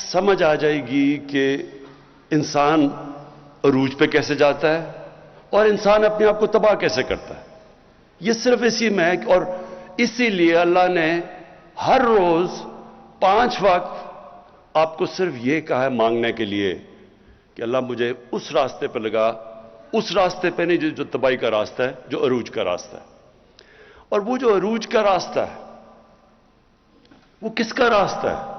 سمجھ آ جائے گی کہ انسان عروج پہ کیسے جاتا ہے اور انسان اپنے آپ کو تباہ کیسے کرتا ہے. یہ صرف اسی میں ہے. اور اسی لیے اللہ نے ہر روز 5 وقت آپ کو صرف یہ کہا ہے مانگنے کے لیے کہ اللہ مجھے اس راستے پہ لگا, اس راستے پہ نہیں جو تباہی کا راستہ ہے, جو عروج کا راستہ ہے. اور وہ جو عروج کا راستہ ہے وہ کس کا راستہ ہے؟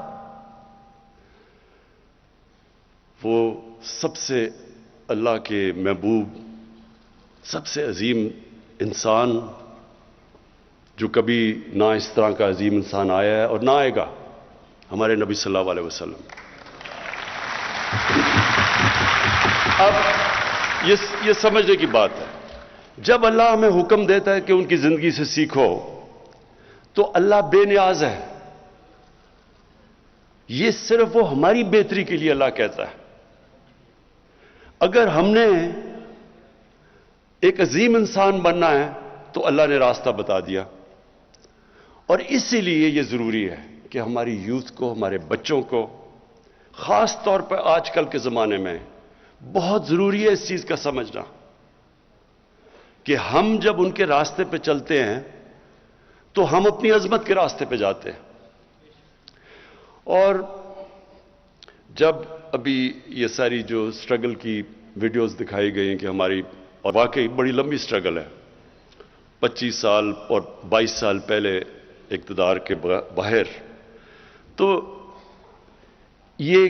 وہ سب سے اللہ کے محبوب, سب سے عظیم انسان, جو کبھی نہ اس طرح کا عظیم انسان آیا ہے اور نہ آئے گا, ہمارے نبی صلی اللہ علیہ وسلم. اب یہ سمجھنے کی بات ہے, جب اللہ ہمیں حکم دیتا ہے کہ ان کی زندگی سے سیکھو تو اللہ بے نیاز ہے. یہ صرف وہ ہماری بہتری کے لیے اللہ کہتا ہے. اگر ہم نے ایک عظیم انسان بننا ہے تو اللہ نے راستہ بتا دیا. اور اسی لیے یہ ضروری ہے کہ ہماری یوتھ کو, ہمارے بچوں کو, خاص طور پر آج کل کے زمانے میں بہت ضروری ہے اس چیز کا سمجھنا کہ ہم جب ان کے راستے پہ چلتے ہیں تو ہم اپنی عظمت کے راستے پہ جاتے ہیں. اور جب ابھی یہ ساری جو سٹرگل کی ویڈیوز دکھائی گئی کہ ہماری, اور واقعی بڑی لمبی سٹرگل ہے, 25 سال اور 22 سال پہلے اقتدار کے باہر, تو یہ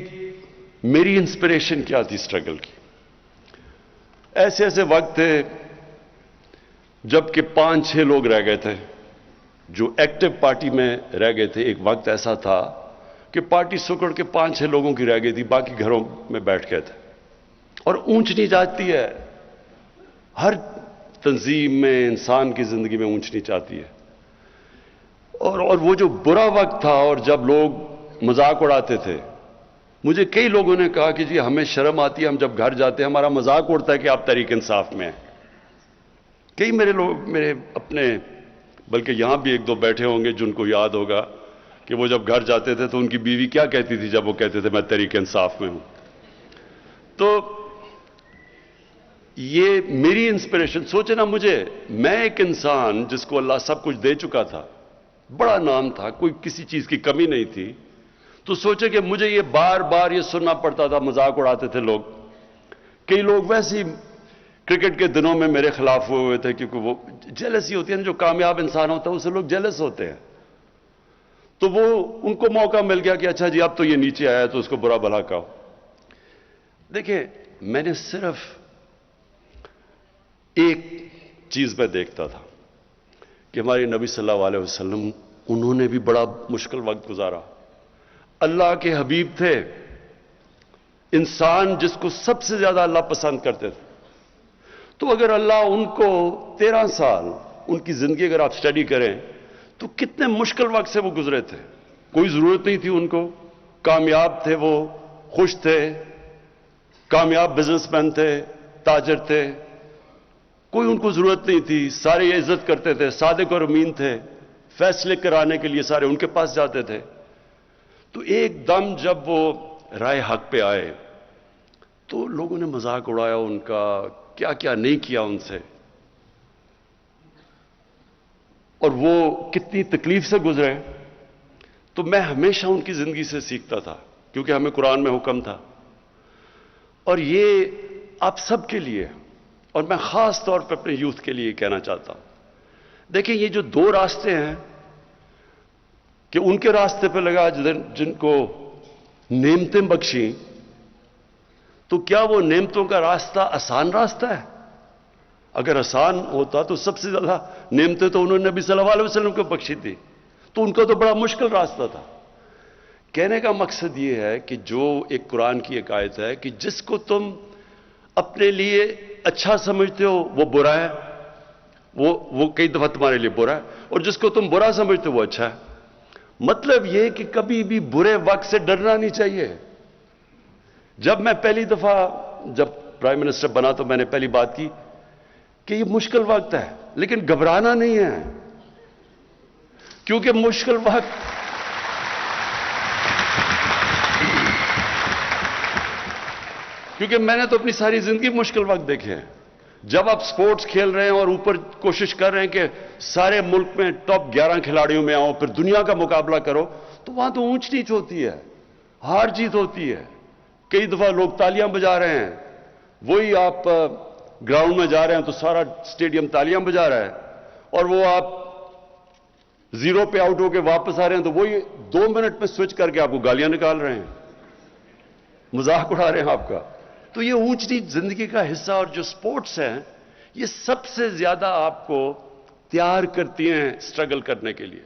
میری انسپریشن کیا تھی سٹرگل کی؟ ایسے ایسے وقت تھے جب کہ 5-6 لوگ رہ گئے تھے جو ایکٹیو پارٹی میں رہ گئے تھے. ایک وقت ایسا تھا کہ پارٹی سکڑ کے 5-6 لوگوں کی رہ گئی تھی, باقی گھروں میں بیٹھ گئے تھے. اور اونچ نیچ آتی ہے, ہر تنظیم میں, انسان کی زندگی میں اونچ نیچ آتی ہے. اور وہ جو برا وقت تھا, اور جب لوگ مذاق اڑاتے تھے, مجھے کئی لوگوں نے کہا کہ جی ہمیں شرم آتی ہے, ہم جب گھر جاتے ہیں ہمارا مذاق اڑتا ہے کہ آپ تحریک انصاف میں ہیں. کئی میرے اپنے, بلکہ یہاں بھی 1-2 بیٹھے ہوں گے جن کو یاد ہوگا کہ وہ جب گھر جاتے تھے تو ان کی بیوی کیا کہتی تھی جب وہ کہتے تھے میں تحریک انصاف میں ہوں. تو یہ میری انسپریشن, سوچے نا مجھے, میں ایک انسان جس کو اللہ سب کچھ دے چکا تھا, بڑا نام تھا, کوئی کسی چیز کی کمی نہیں تھی, تو سوچے کہ مجھے یہ بار بار یہ سننا پڑتا تھا, مذاق اڑاتے تھے لوگ. کئی لوگ ویسے ہی کرکٹ کے دنوں میں میرے خلاف ہوئے تھے, کیونکہ وہ جیلسی ہوتی ہے نا, جو کامیاب انسان ہوتا ہے اسے لوگ جیلس ہوتے ہیں. تو وہ ان کو موقع مل گیا کہ اچھا جی اب تو یہ نیچے آیا تو اس کو برا بھلا کہو. دیکھیں, میں نے صرف ایک چیز میں دیکھتا تھا کہ ہمارے نبی صلی اللہ علیہ وسلم, انہوں نے بھی بڑا مشکل وقت گزارا. اللہ کے حبیب تھے, انسان جس کو سب سے زیادہ اللہ پسند کرتے تھے. تو اگر اللہ ان کو 13 سال ان کی زندگی اگر آپ سٹڈی کریں تو کتنے مشکل وقت سے وہ گزرے تھے. کوئی ضرورت نہیں تھی ان کو, کامیاب تھے, وہ خوش تھے, کامیاب بزنس مین تھے, تاجر تھے, کوئی ان کو ضرورت نہیں تھی, سارے عزت کرتے تھے, صادق اور امین تھے, فیصلے کرانے کے لیے سارے ان کے پاس جاتے تھے. تو ایک دم جب وہ رائے حق پہ آئے تو لوگوں نے مذاق اڑایا ان کا, کیا کیا نہیں کیا ان سے, اور وہ کتنی تکلیف سے گزرے. تو میں ہمیشہ ان کی زندگی سے سیکھتا تھا, کیونکہ ہمیں قرآن میں حکم تھا. اور یہ آپ سب کے لیے, اور میں خاص طور پہ اپنے یوتھ کے لیے کہنا چاہتا ہوں. دیکھیں, یہ جو 2 راستے ہیں کہ ان کے راستے پہ لگا جن کو نعمتیں بخشیں, تو کیا وہ نعمتوں کا راستہ آسان راستہ ہے؟ اگر آسان ہوتا تو سب سے زیادہ نعمتیں تو انہوں نے نبی صلی اللہ علیہ وسلم کو بخشی تھی, تو ان کا تو بڑا مشکل راستہ تھا. کہنے کا مقصد یہ ہے کہ جو ایک قرآن کی ایک آیت ہے کہ جس کو تم اپنے لیے اچھا سمجھتے ہو وہ برا ہے, وہ کئی دفعہ تمہارے لیے برا ہے, اور جس کو تم برا سمجھتے ہو وہ اچھا ہے. مطلب یہ کہ کبھی بھی برے وقت سے ڈرنا نہیں چاہیے. جب میں پہلی دفعہ جب پرائم منسٹر بنا تو میں نے پہلی بات کی کہ یہ مشکل وقت ہے, لیکن گھبرانا نہیں ہے, کیونکہ مشکل وقت کیونکہ میں نے تو اپنی ساری زندگی مشکل وقت دیکھے ہیں. جب آپ سپورٹس کھیل رہے ہیں اور اوپر کوشش کر رہے ہیں کہ سارے ملک میں ٹاپ 11 کھلاڑیوں میں آؤ، پھر دنیا کا مقابلہ کرو، تو وہاں تو اونچ نیچ ہوتی ہے، ہار جیت ہوتی ہے. کئی دفعہ لوگ تالیاں بجا رہے ہیں، وہی آپ گراؤنڈ میں جا رہے ہیں تو سارا اسٹیڈیم تالیاں بجا رہا ہے، اور وہ آپ 0 پہ آؤٹ ہو کے واپس آ رہے ہیں تو وہی 2 منٹ میں سوئچ کر کے آپ کو گالیاں نکال رہے ہیں، مذاق اڑا رہے ہیں آپ کا. تو یہ اونچ نیچ زندگی کا حصہ، اور جو سپورٹس ہیں یہ سب سے زیادہ آپ کو تیار کرتی ہیں سٹرگل کرنے کے لیے،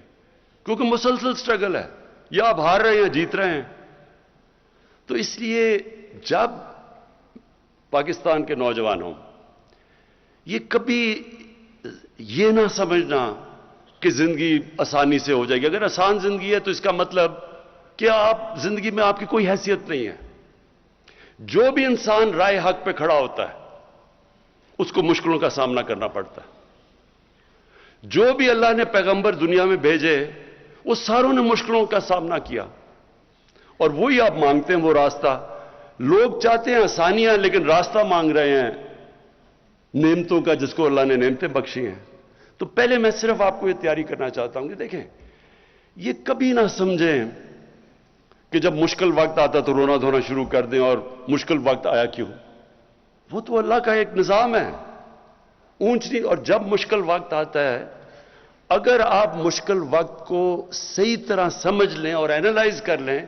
کیونکہ مسلسل سٹرگل ہے، یا آپ ہار رہے ہیں یا جیت رہے ہیں. تو اس لیے جب پاکستان کے نوجوانوں یہ کبھی یہ نہ سمجھنا کہ زندگی آسانی سے ہو جائے گی. اگر آسان زندگی ہے تو اس کا مطلب کہ آپ زندگی میں آپ کی کوئی حیثیت نہیں ہے. جو بھی انسان رائے حق پہ کھڑا ہوتا ہے اس کو مشکلوں کا سامنا کرنا پڑتا ہے. جو بھی اللہ نے پیغمبر دنیا میں بھیجے وہ ساروں نے مشکلوں کا سامنا کیا، اور وہی آپ مانگتے ہیں وہ راستہ. لوگ چاہتے ہیں آسانیاں، لیکن راستہ مانگ رہے ہیں نعمتوں کا جس کو اللہ نے نعمتیں بخشی ہیں. تو پہلے میں صرف آپ کو یہ تیاری کرنا چاہتا ہوں کہ دیکھیں، یہ کبھی نہ سمجھیں کہ جب مشکل وقت آتا تو رونا دھونا شروع کر دیں اور مشکل وقت آیا کیوں. وہ تو اللہ کا ایک نظام ہے، اونچ نیچ. اور جب مشکل وقت آتا ہے، اگر آپ مشکل وقت کو صحیح طرح سمجھ لیں اور اینالائز کر لیں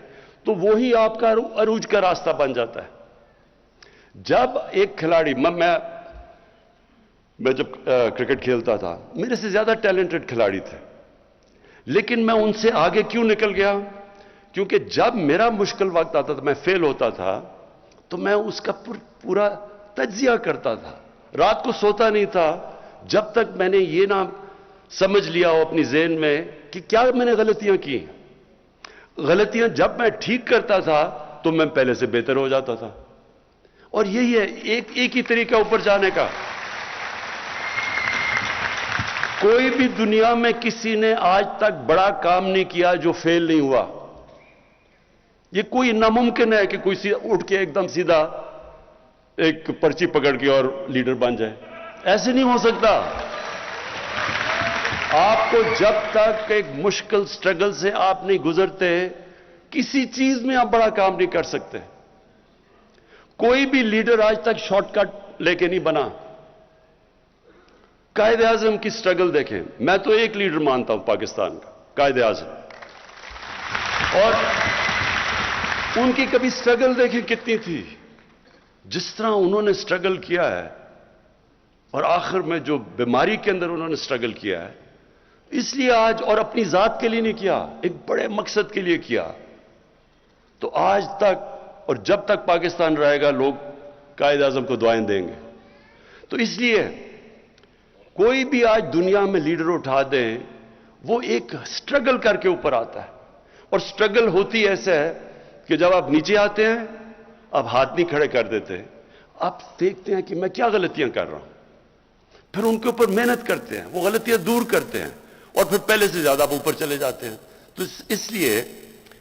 تو وہی آپ کا عروج کا راستہ بن جاتا ہے. جب ایک کھلاڑی، میں جب کرکٹ کھیلتا تھا میرے سے زیادہ ٹیلنٹڈ کھلاڑی تھے، لیکن میں ان سے آگے کیوں نکل گیا؟ کیونکہ جب میرا مشکل وقت آتا تھا، میں فیل ہوتا تھا، تو میں اس کا پورا تجزیہ کرتا تھا. رات کو سوتا نہیں تھا جب تک میں نے یہ نہ سمجھ لیا ہو اپنی ذہن میں کہ کیا میں نے غلطیاں کی. غلطیاں جب میں ٹھیک کرتا تھا تو میں پہلے سے بہتر ہو جاتا تھا. اور یہی ہے ایک ہی طریقہ اوپر جانے کا. کوئی بھی دنیا میں کسی نے آج تک بڑا کام نہیں کیا جو فیل نہیں ہوا. یہ کوئی ناممکن ہے کہ کوئی اٹھ کے ایک دم سیدھا ایک پرچی پکڑ کے اور لیڈر بن جائے. ایسے نہیں ہو سکتا. آپ کو جب تک ایک مشکل سٹرگل سے آپ نہیں گزرتے کسی چیز میں آپ بڑا کام نہیں کر سکتے. کوئی بھی لیڈر آج تک شارٹ کٹ لے کے نہیں بنا. قائد اعظم کی سٹرگل دیکھیں. میں تو ایک لیڈر مانتا ہوں پاکستان کا، قائد اعظم، اور ان کی کبھی سٹرگل دیکھیں کتنی تھی. جس طرح انہوں نے سٹرگل کیا ہے، اور آخر میں جو بیماری کے اندر انہوں نے سٹرگل کیا ہے، اس لیے آج، اور اپنی ذات کے لیے نہیں کیا، ایک بڑے مقصد کے لیے کیا. تو آج تک اور جب تک پاکستان رہے گا لوگ قائد اعظم کو دعائیں دیں گے. تو اس لیے کوئی بھی آج دنیا میں لیڈر اٹھا دیں وہ ایک سٹرگل کر کے اوپر آتا ہے. اور سٹرگل ہوتی ایسے ہے کہ جب آپ نیچے آتے ہیں آپ ہاتھ نہیں کھڑے کر دیتے، آپ دیکھتے ہیں کہ میں کیا غلطیاں کر رہا ہوں، پھر ان کے اوپر محنت کرتے ہیں، وہ غلطیاں دور کرتے ہیں، اور پھر پہلے سے زیادہ آپ اوپر چلے جاتے ہیں. تو اس لیے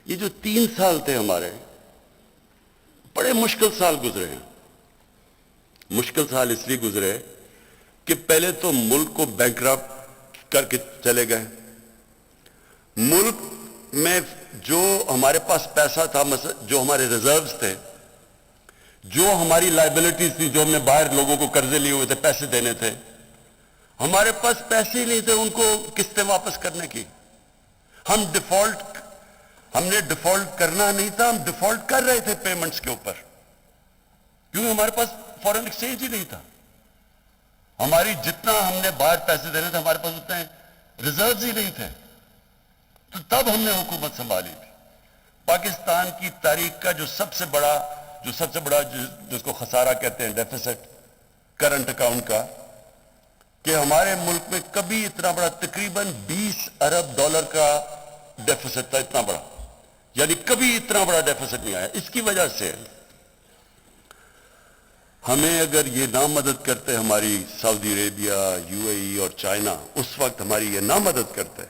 یہ جو 3 سال تھے ہمارے، بڑے مشکل سال گزرے ہیں. مشکل سال اس لیے گزرے کہ پہلے تو ملک کو بینکرپٹ کر کے چلے گئے. ملک میں جو ہمارے پاس پیسہ تھا، جو ہمارے ریزروز تھے، جو ہماری لائبلٹیز تھی، جو ہم نے باہر لوگوں کو قرضے لیے ہوئے تھے، پیسے دینے تھے، ہمارے پاس پیسے ہی نہیں تھے ان کو قسطیں واپس کرنے کی. ہم نے ڈیفالٹ کرنا نہیں تھا، ہم ڈیفالٹ کر رہے تھے پیمنٹس کے اوپر، کیونکہ ہمارے پاس فارن ایکسچینج ہی نہیں تھا. ہماری جتنا ہم نے باہر پیسے دینے تھے ہمارے پاس اتنے ریزروز ہی نہیں تھے. تو تب ہم نے حکومت سنبھالی تھی. پاکستان کی تاریخ کا جو سب سے بڑا جس کو خسارہ کہتے ہیں، ڈیفیسٹ کرنٹ اکاؤنٹ کا، کہ ہمارے ملک میں کبھی اتنا بڑا، تقریباً $20 ارب کا ڈیفیسٹ تھا. اتنا بڑا، یعنی کبھی اتنا بڑا ڈیفیسٹ نہیں آیا. اس کی وجہ سے ہمیں اگر یہ نہ مدد کرتے ہماری سعودی عربیہ، UAE اور چائنا، اس وقت ہماری یہ نہ مدد کرتے،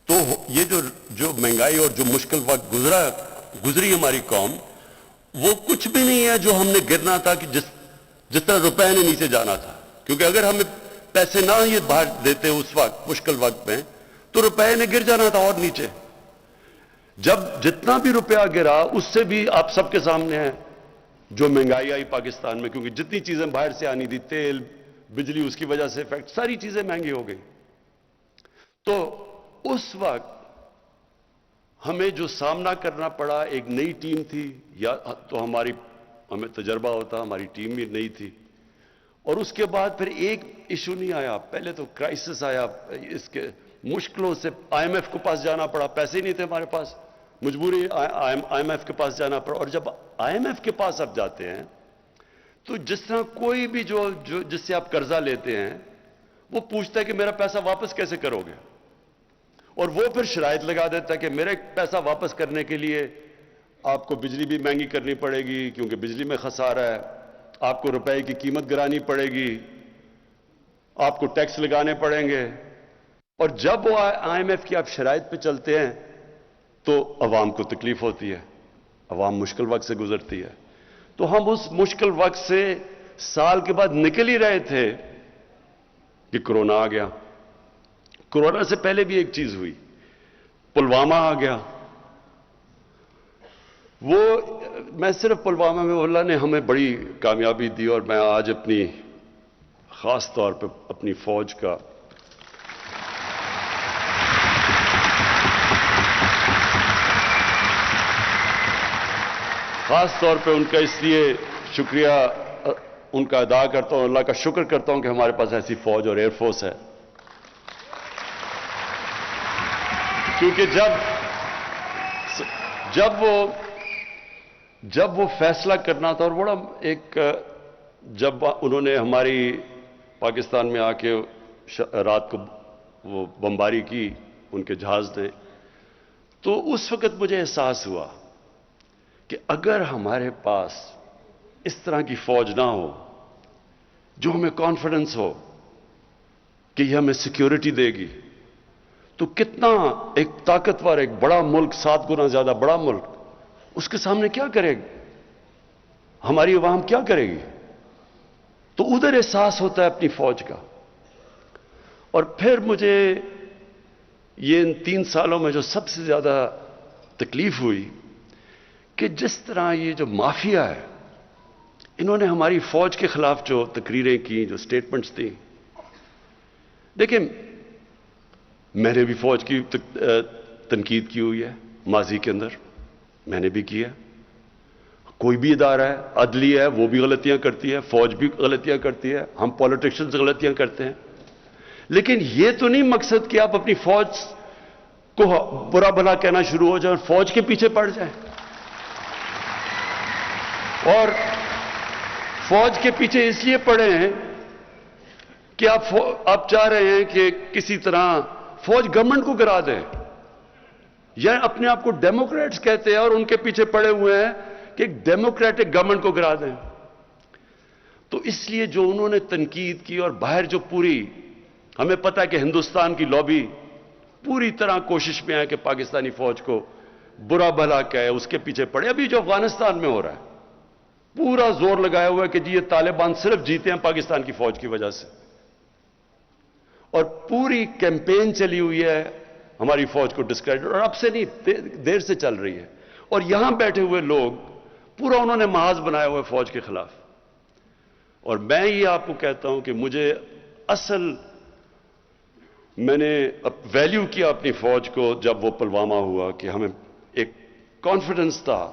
تو یہ جو مہنگائی اور جو مشکل وقت گزری ہماری قوم، وہ کچھ بھی نہیں ہے جو ہم نے گرنا تھا کہ جس طرح روپے نے نیچے جانا تھا. کیونکہ اگر ہمیں پیسے نہ یہ باہر دیتے اس وقت مشکل وقت میں تو روپے نے گر جانا تھا اور نیچے. جب جتنا بھی روپیہ گرا اس سے بھی آپ سب کے سامنے ہے جو مہنگائی آئی پاکستان میں, کیونکہ جتنی چیزیں باہر سے آنی تھی, تیل, بجلی, اس کی وجہ سے افیکٹ, ساری چیزیں مہنگی ہو گئی. تو اس وقت ہمیں جو سامنا کرنا پڑا, ایک نئی ٹیم تھی, یا تو ہمیں تجربہ ہوتا, ہماری ٹیم بھی نئی تھی, اور اس کے بعد پھر ایک ایشو نہیں آیا. پہلے تو کرائسس آیا, اس کے مشکلوں سے آئی ایم ایف کے پاس جانا پڑا, پیسے ہی نہیں تھے ہمارے پاس, مجبوری آئی ایم ایف کے پاس جانا پڑا. اور جب آئی ایم ایف کے پاس آپ جاتے ہیں تو جس طرح کوئی بھی جس سے آپ قرضہ لیتے ہیں وہ پوچھتا ہے کہ میرا پیسہ واپس کیسے کرو گے, اور وہ پھر شرائط لگا دیتا ہے کہ میرے پیسہ واپس کرنے کے لیے آپ کو بجلی بھی مہنگی کرنی پڑے گی کیونکہ بجلی میں خسارہ ہے, آپ کو روپے کی قیمت گرانی پڑے گی, آپ کو ٹیکس لگانے پڑیں گے. اور جب وہ آئی ایم ایف کی آپ شرائط پہ چلتے ہیں تو عوام کو تکلیف ہوتی ہے, عوام مشکل وقت سے گزرتی ہے. تو ہم اس مشکل وقت سے سال کے بعد نکل ہی رہے تھے کہ کورونا آ گیا. کورونا سے پہلے بھی ایک چیز ہوئی, پلوامہ آ گیا. وہ میں صرف پلوامہ میں اللہ نے ہمیں بڑی کامیابی دی, اور میں آج اپنی خاص طور پہ اپنی فوج کا خاص طور پہ ان کا اس لیے شکریہ ان کا ادا کرتا ہوں, اللہ کا شکر کرتا ہوں کہ ہمارے پاس ایسی فوج اور ایئر فورس ہے. کیونکہ جب وہ فیصلہ کرنا تھا, اور بڑا جب انہوں نے ہماری پاکستان میں آ کے رات کو وہ بمباری کی ان کے جہاز نے, تو اس وقت مجھے احساس ہوا کہ اگر ہمارے پاس اس طرح کی فوج نہ ہو جو ہمیں کانفیڈنس ہو کہ یہ ہمیں سیکیورٹی دے گی, تو کتنا ایک طاقتور, ایک بڑا ملک, 7 گنا زیادہ بڑا ملک, اس کے سامنے کیا کرے گی, ہماری عوام کیا کرے گی. تو ادھر احساس ہوتا ہے اپنی فوج کا. اور پھر مجھے یہ ان 3 سالوں میں جو سب سے زیادہ تکلیف ہوئی کہ جس طرح یہ جو مافیا ہے, انہوں نے ہماری فوج کے خلاف جو تقریریں کی, جو سٹیٹمنٹس دی. دیکھیں, میں نے بھی فوج کی تنقید کی ہوئی ہے ماضی کے اندر, میں نے بھی کی ہے. کوئی بھی ادارہ ہے, عدلی ہے, وہ بھی غلطیاں کرتی ہے, فوج بھی غلطیاں کرتی ہے, ہم پولیٹیشنز غلطیاں کرتے ہیں. لیکن یہ تو نہیں مقصد کہ آپ اپنی فوج کو برا بھلا کہنا شروع ہو جائیں اور فوج کے پیچھے پڑ جائیں. اور فوج کے پیچھے اس لیے پڑے ہیں کہ آپ چاہ رہے ہیں کہ کسی طرح فوج گورنمنٹ کو گرا دے, یا اپنے آپ کو ڈیموکریٹس کہتے ہیں اور ان کے پیچھے پڑے ہوئے ہیں کہ ایک ڈیموکریٹک گورنمنٹ کو گرا دیں. تو اس لیے جو انہوں نے تنقید کی, اور باہر جو پوری ہمیں پتہ ہے کہ ہندوستان کی لابی پوری طرح کوشش میں ہے کہ پاکستانی فوج کو برا بھلا کہے, اس کے پیچھے پڑے. ابھی جو افغانستان میں ہو رہا ہے, پورا زور لگایا ہوا ہے کہ جی یہ طالبان صرف جیتے ہیں پاکستان کی فوج کی وجہ سے, اور پوری کیمپین چلی ہوئی ہے ہماری فوج کو ڈسکریڈٹ, اور اب سے نہیں, دیر سے چل رہی ہے. اور یہاں بیٹھے ہوئے لوگ پورا انہوں نے محاذ بنایا ہوا ہے فوج کے خلاف. اور میں یہ آپ کو کہتا ہوں کہ مجھے میں نے ویلیو کیا اپنی فوج کو جب وہ پلوامہ ہوا, کہ ہمیں ایک کانفیڈنس تھا,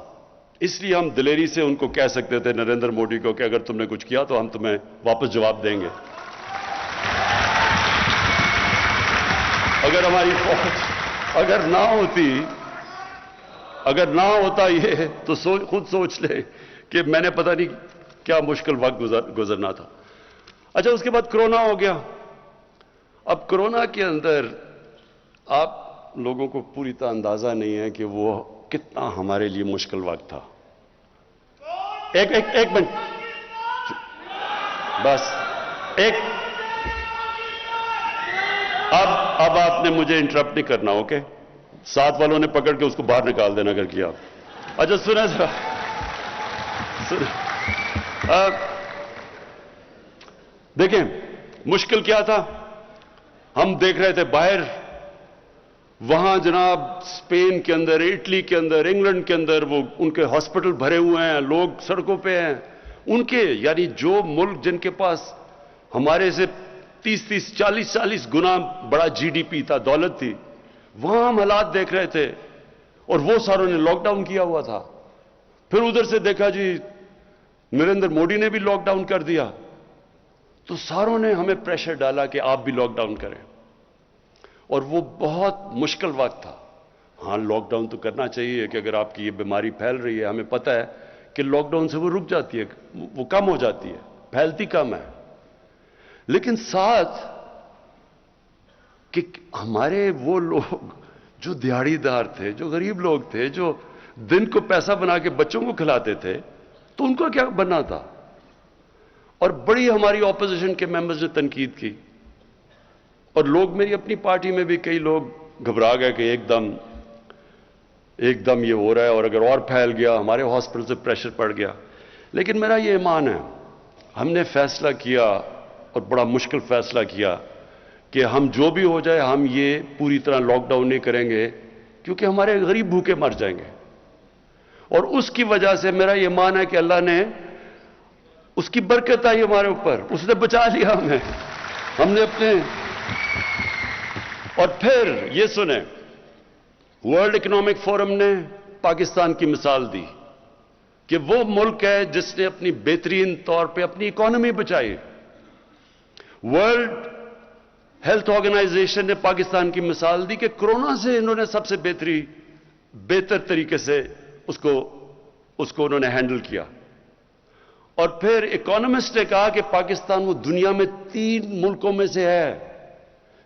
اس لیے ہم دلیری سے ان کو کہہ سکتے تھے, نریندر مودی کو, کہ اگر تم نے کچھ کیا تو ہم تمہیں واپس جواب دیں گے. اگر ہماری فوج اگر نہ ہوتا یہ, تو خود سوچ لے کہ میں نے پتہ نہیں کیا مشکل وقت گزرنا تھا. اچھا, اس کے بعد کرونا ہو گیا. اب کرونا کے اندر آپ لوگوں کو پوری طرح اندازہ نہیں ہے کہ وہ کتنا ہمارے لیے مشکل وقت تھا. ایک منٹ بس, اب آپ نے مجھے انٹرپٹ نہیں کرنا, اوکے؟ ساتھ والوں نے پکڑ کے اس کو باہر نکال دینا اگر کیا. اچھا سنیں ذرا, دیکھیں مشکل کیا تھا، ہم دیکھ رہے تھے باہر وہاں جناب اسپین کے اندر، اٹلی کے اندر، انگلینڈ کے اندر وہ ان کے ہاسپٹل بھرے ہوئے ہیں، لوگ سڑکوں پہ ہیں، ان کے یعنی جو ملک جن کے پاس ہمارے سے 30 40 گنا بڑا جی ڈی پی تھا، دولت تھی، وہاں ہم حالات دیکھ رہے تھے اور وہ ساروں نے لاک ڈاؤن کیا ہوا تھا۔ پھر ادھر سے دیکھا جی نریندر مودی نے بھی لاک ڈاؤن کر دیا، تو ساروں نے ہمیں پریشر ڈالا کہ آپ بھی لاک ڈاؤن کریں، اور وہ بہت مشکل وقت تھا۔ ہاں لاک ڈاؤن تو کرنا چاہیے کہ اگر آپ کی یہ بیماری پھیل رہی ہے، ہمیں پتہ ہے کہ لاک ڈاؤن سے وہ رک جاتی ہے، وہ کم ہو جاتی ہے، پھیلتی کم ہے، لیکن ساتھ کہ ہمارے وہ لوگ جو دیہڑی دار تھے، جو غریب لوگ تھے، جو دن کو پیسہ بنا کے بچوں کو کھلاتے تھے، تو ان کو کیا بننا تھا؟ اور بڑی ہماری اپوزیشن کے ممبرز نے تنقید کی، اور لوگ میری اپنی پارٹی میں بھی کئی لوگ گھبرا گئے کہ ایک دم یہ ہو رہا ہے، اور اگر اور پھیل گیا ہمارے ہاسپٹل سے پریشر پڑ گیا۔ لیکن میرا یہ ایمان ہے، ہم نے فیصلہ کیا اور بڑا مشکل فیصلہ کیا کہ ہم جو بھی ہو جائے ہم یہ پوری طرح لاک ڈاؤن نہیں کریں گے، کیونکہ ہمارے غریب بھوکے مر جائیں گے۔ اور اس کی وجہ سے میرا یہ ایمان ہے کہ اللہ نے اس کی برکت آئی ہمارے اوپر، اس نے بچا لیا ہمیں، ہم نے اپنے۔ اور پھر یہ سنیں، ورلڈ اکنامک فورم نے پاکستان کی مثال دی کہ وہ ملک ہے جس نے اپنی بہترین طور پہ اپنی اکانومی بچائی۔ ورلڈ ہیلتھ آرگنائزیشن نے پاکستان کی مثال دی کہ کورونا سے انہوں نے سب سے بہتر طریقے سے اس کو انہوں نے ہینڈل کیا۔ اور پھر اکانومسٹ نے کہا کہ پاکستان وہ دنیا میں 3 ملکوں میں سے ہے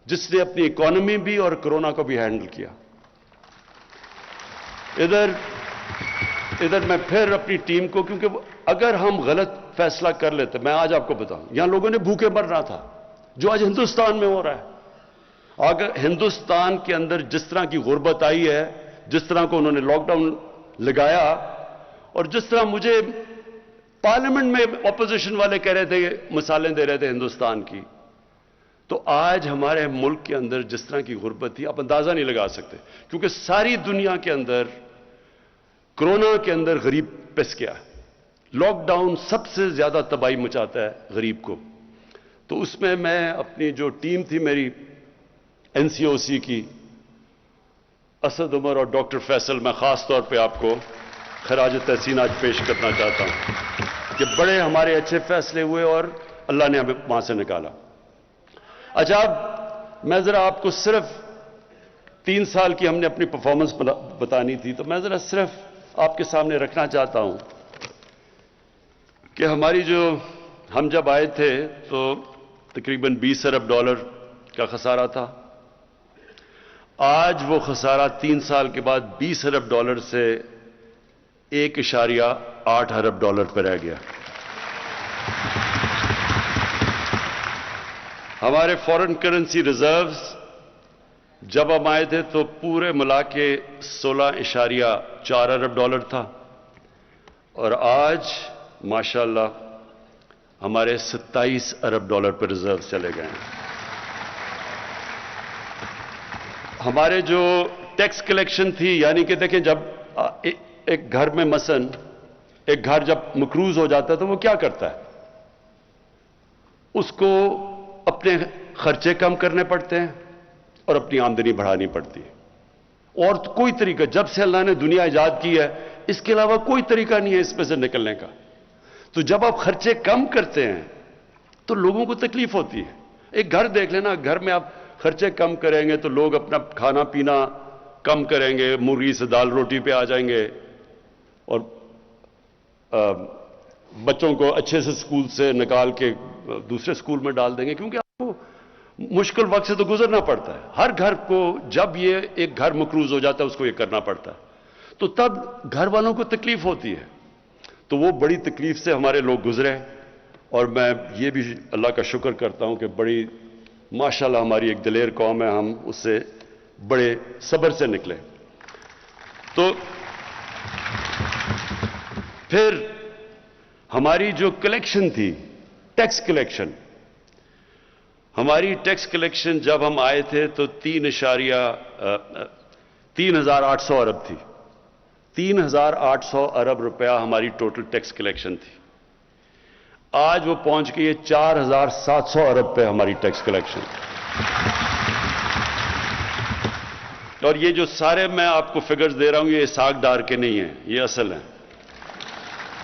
جس نے اپنی اکانومی بھی اور کورونا کو بھی ہینڈل کیا۔ ادھر میں پھر اپنی ٹیم کو، کیونکہ اگر ہم غلط فیصلہ کر لیتے، میں آج آپ کو بتاؤں، یہاں لوگوں نے بھوکے مرنا تھا، جو آج ہندوستان میں ہو رہا ہے۔ اگر ہندوستان کے اندر جس طرح کی غربت آئی ہے، جس طرح کو انہوں نے لاک ڈاؤن لگایا، اور جس طرح مجھے پارلیمنٹ میں اپوزیشن والے کہہ رہے تھے، مثالیں دے رہے تھے ہندوستان کی، تو آج ہمارے ملک کے اندر جس طرح کی غربت تھی آپ اندازہ نہیں لگا سکتے، کیونکہ ساری دنیا کے اندر کورونا کے اندر غریب پس گیا۔ لاک ڈاؤن سب سے زیادہ تباہی مچاتا ہے غریب کو۔ تو اس میں اپنی جو ٹیم تھی میری این سی او سی کی، اسد عمر اور ڈاکٹر فیصل، میں خاص طور پہ آپ کو خراج تحسین آج پیش کرنا چاہتا ہوں کہ بڑے ہمارے اچھے فیصلے ہوئے اور اللہ نے ہمیں وہاں سے نکالا۔ اچھا، میں ذرا آپ کو صرف 3 سال کی ہم نے اپنی پرفارمنس بتانی تھی، تو میں ذرا صرف آپ کے سامنے رکھنا چاہتا ہوں کہ ہم جب آئے تھے تو تقریباً $20 ارب کا خسارہ تھا۔ آج وہ خسارہ 3 سال کے بعد $20 ارب سے $1.8 ارب پہ رہ گیا۔ ہمارے فارن کرنسی ریزروز جب ہم آئے تھے تو پورے ملا کے $16.4 ارب تھا، اور آج ماشاءاللہ ہمارے $27 ارب پہ ریزرو چلے گئے ہیں۔ ہمارے جو ٹیکس کلیکشن تھی، یعنی کہ دیکھیں جب ایک گھر میں مثلاً ایک گھر جب مقروض ہو جاتا ہے تو وہ کیا کرتا ہے؟ اس کو اپنے خرچے کم کرنے پڑتے ہیں اور اپنی آمدنی بڑھانی پڑتی ہے، اور کوئی طریقہ، جب سے اللہ نے دنیا ایجاد کی ہے اس کے علاوہ کوئی طریقہ نہیں ہے اس میں سے نکلنے کا۔ تو جب آپ خرچے کم کرتے ہیں تو لوگوں کو تکلیف ہوتی ہے۔ ایک گھر دیکھ لینا، گھر میں آپ خرچے کم کریں گے تو لوگ اپنا کھانا پینا کم کریں گے، مرغی سے دال روٹی پہ آ جائیں گے، اور بچوں کو اچھے سے سکول سے نکال کے دوسرے سکول میں ڈال دیں گے، کیونکہ آپ کو مشکل وقت سے تو گزرنا پڑتا ہے۔ ہر گھر کو جب یہ ایک گھر مقروض ہو جاتا ہے اس کو یہ کرنا پڑتا ہے، تو تب گھر والوں کو تکلیف ہوتی ہے۔ تو وہ بڑی تکلیف سے ہمارے لوگ گزرے، اور میں یہ بھی اللہ کا شکر کرتا ہوں کہ بڑی ماشاءاللہ ہماری ایک دلیر قوم ہے، ہم اس سے بڑے صبر سے نکلے۔ تو پھر ہماری جو کلیکشن تھی، ٹیکس کلیکشن، ہماری ٹیکس کلیکشن جب ہم آئے تھے تو 3,800 ارب تھی. 3,800 ارب روپیہ ہماری ٹوٹل ٹیکس کلیکشن تھی. آج وہ پہنچ گئی ہے 4,700 ارب پہ ہماری ٹیکس کلیکشن. اور یہ جو سارے میں آپ کو فگرز دے رہا ہوں یہ اسحاق ڈار کے نہیں ہیں، یہ اصل ہیں.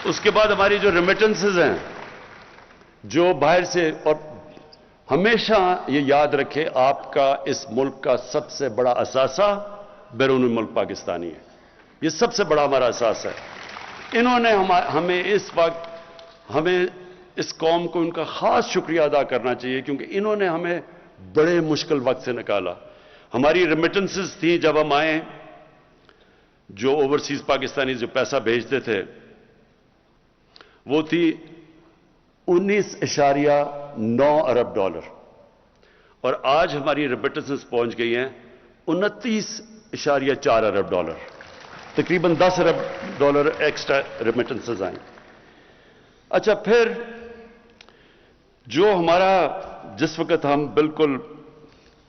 اس کے بعد ہماری جو ریمیٹنسز ہیں جو باہر سے، اور ہمیشہ یہ یاد رکھے آپ کا اس ملک کا سب سے بڑا اثاثہ بیرون ملک پاکستانی ہے. یہ سب سے بڑا ہمارا اثاثہ ہے. انہوں نے ہمیں اس وقت، ہمیں اس قوم کو ان کا خاص شکریہ ادا کرنا چاہیے کیونکہ انہوں نے ہمیں بڑے مشکل وقت سے نکالا. ہماری ریمیٹنسز تھیں جب ہم آئے، جو اوورسیز پاکستانی جو پیسہ بھیجتے تھے وہ تھی 19.9 ارب ڈالر، اور آج ہماری ریمیٹنسز پہنچ گئی ہیں 29.4 ارب ڈالر. تقریباً 10 ارب ڈالر ایکسٹرا ریمیٹنسز آئیں. اچھا، پھر جو ہمارا، جس وقت ہم بالکل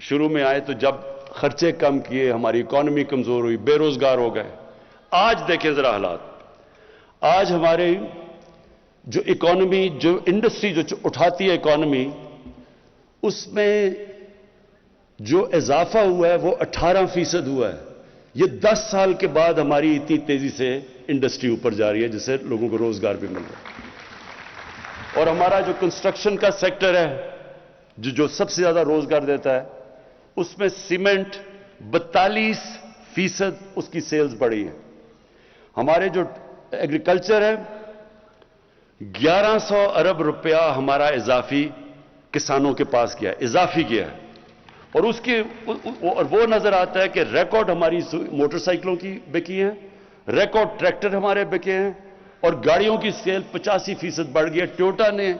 شروع میں آئے تو جب خرچے کم کیے، ہماری اکانومی کمزور ہوئی، بے روزگار ہو گئے. آج دیکھیں ذرا حالات. آج ہمارے جو اکانومی، جو انڈسٹری جو اٹھاتی ہے اکانومی، اس میں جو اضافہ ہوا ہے وہ 18% ہوا ہے. یہ 10 سال کے بعد ہماری اتنی تیزی سے انڈسٹری اوپر جا رہی ہے جس سے لوگوں کو روزگار بھی مل رہا ہے. اور ہمارا جو کنسٹرکشن کا سیکٹر ہے جو سب سے زیادہ روزگار دیتا ہے، اس میں سیمنٹ 42% اس کی سیلز بڑھی ہے. ہمارے جو ایگریکلچر ہے 1100 ارب روپیہ ہمارا اضافی کسانوں کے پاس گیا ہے، اضافی گیا ہے. اور وہ نظر آتا ہے کہ ریکارڈ ہماری موٹر سائیکلوں کی بکی ہیں، ریکارڈ ٹریکٹر ہمارے بکے ہیں، اور گاڑیوں کی سیل 85% بڑھ گئی ہے. ٹویوٹا نے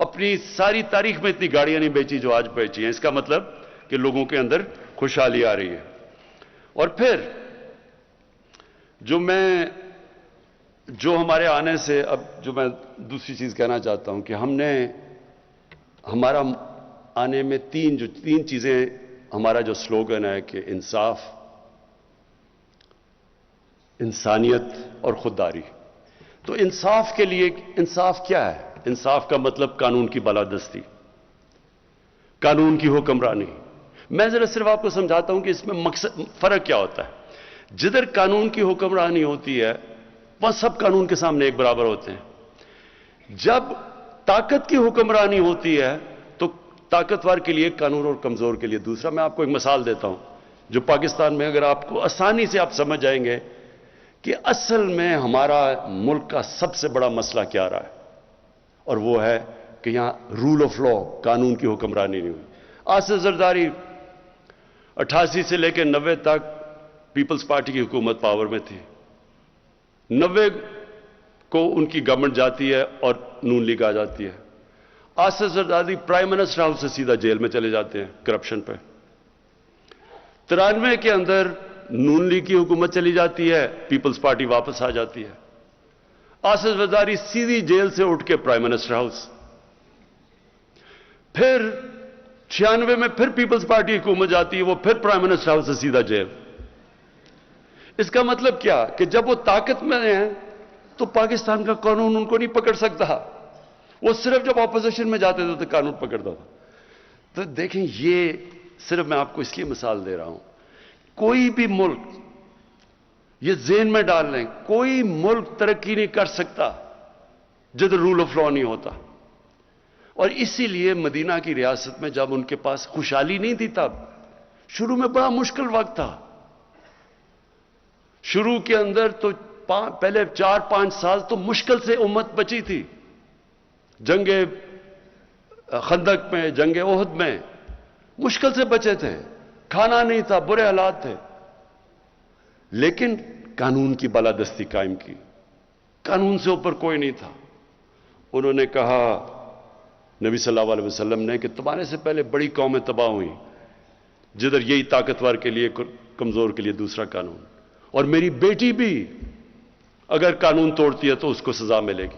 اپنی ساری تاریخ میں اتنی گاڑیاں نہیں بیچی جو آج بیچی ہیں. اس کا مطلب کہ لوگوں کے اندر خوشحالی آ رہی ہے. اور پھر جو ہمارے آنے سے، اب جو میں دوسری چیز کہنا چاہتا ہوں کہ ہم نے، ہمارا آنے میں تین چیزیں، ہمارا جو سلوگن ہے کہ انصاف، انسانیت اور خودداری. تو انصاف کے لیے، انصاف کیا ہے؟ انصاف کا مطلب قانون کی بالادستی، قانون کی حکمرانی. میں ذرا صرف آپ کو سمجھاتا ہوں کہ اس میں فرق کیا ہوتا ہے. جدھر قانون کی حکمرانی ہوتی ہے وہاں سب قانون کے سامنے ایک برابر ہوتے ہیں. جب طاقت کی حکمرانی ہوتی ہے تو طاقتور کے لیے قانون اور کمزور کے لیے دوسرا. میں آپ کو ایک مثال دیتا ہوں جو پاکستان میں اگر آپ کو آسانی سے آپ سمجھ جائیں گے کہ اصل میں ہمارا ملک کا سب سے بڑا مسئلہ کیا رہا ہے، اور وہ ہے کہ یہاں رول آف لا، قانون کی حکمرانی نہیں ہوئی. آصف زرداری 88 سے لے کے 90 تک پیپلز پارٹی کی حکومت پاور میں تھی. 90 کو ان کی گورنمنٹ جاتی ہے اور نون لیگ آ جاتی ہے. Asif Zardari prime minister house سے سیدھا جیل میں چلے جاتے ہیں کرپشن پہ. 93 کے اندر نون لیگ کی حکومت چلی جاتی ہے، پیپلز پارٹی واپس آ جاتی ہے. آصف زرداری سیدھی جیل سے اٹھ کے پرائم منسٹر ہاؤس. پھر 96 میں پھر پیپلز پارٹی حکومت جاتی ہے، وہ پھر پرائم منسٹر ہاؤس سے سیدھا جیل. اس کا مطلب کیا کہ جب وہ طاقت میں ہیں تو پاکستان کا قانون ان کو نہیں پکڑ سکتا. وہ صرف جب اپوزیشن میں جاتے تھے تو قانون پکڑتا تھا. تو دیکھیں، یہ صرف میں آپ کو اس لیے مثال دے رہا ہوں. کوئی بھی ملک، یہ ذہن میں ڈال لیں، کوئی ملک ترقی نہیں کر سکتا جدھر رول آف لا نہیں ہوتا. اور اسی لیے مدینہ کی ریاست میں جب ان کے پاس خوشحالی نہیں تھی، تب شروع میں بڑا مشکل وقت تھا. شروع کے اندر تو پہلے 4-5 سال تو مشکل سے امت بچی تھی. جنگ خندق میں، جنگ احد میں مشکل سے بچے تھے، کھانا نہیں تھا، برے حالات تھے. لیکن قانون کی بالادستی قائم کی، قانون سے اوپر کوئی نہیں تھا. انہوں نے کہا، نبی صلی اللہ علیہ وسلم نے، کہ تمہارے سے پہلے بڑی قومیں تباہ ہوئیں جدھر یہی طاقتور کے لیے، کمزور کے لیے دوسرا قانون. اور میری بیٹی بھی اگر قانون توڑتی ہے تو اس کو سزا ملے گی.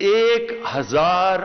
1000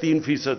3%,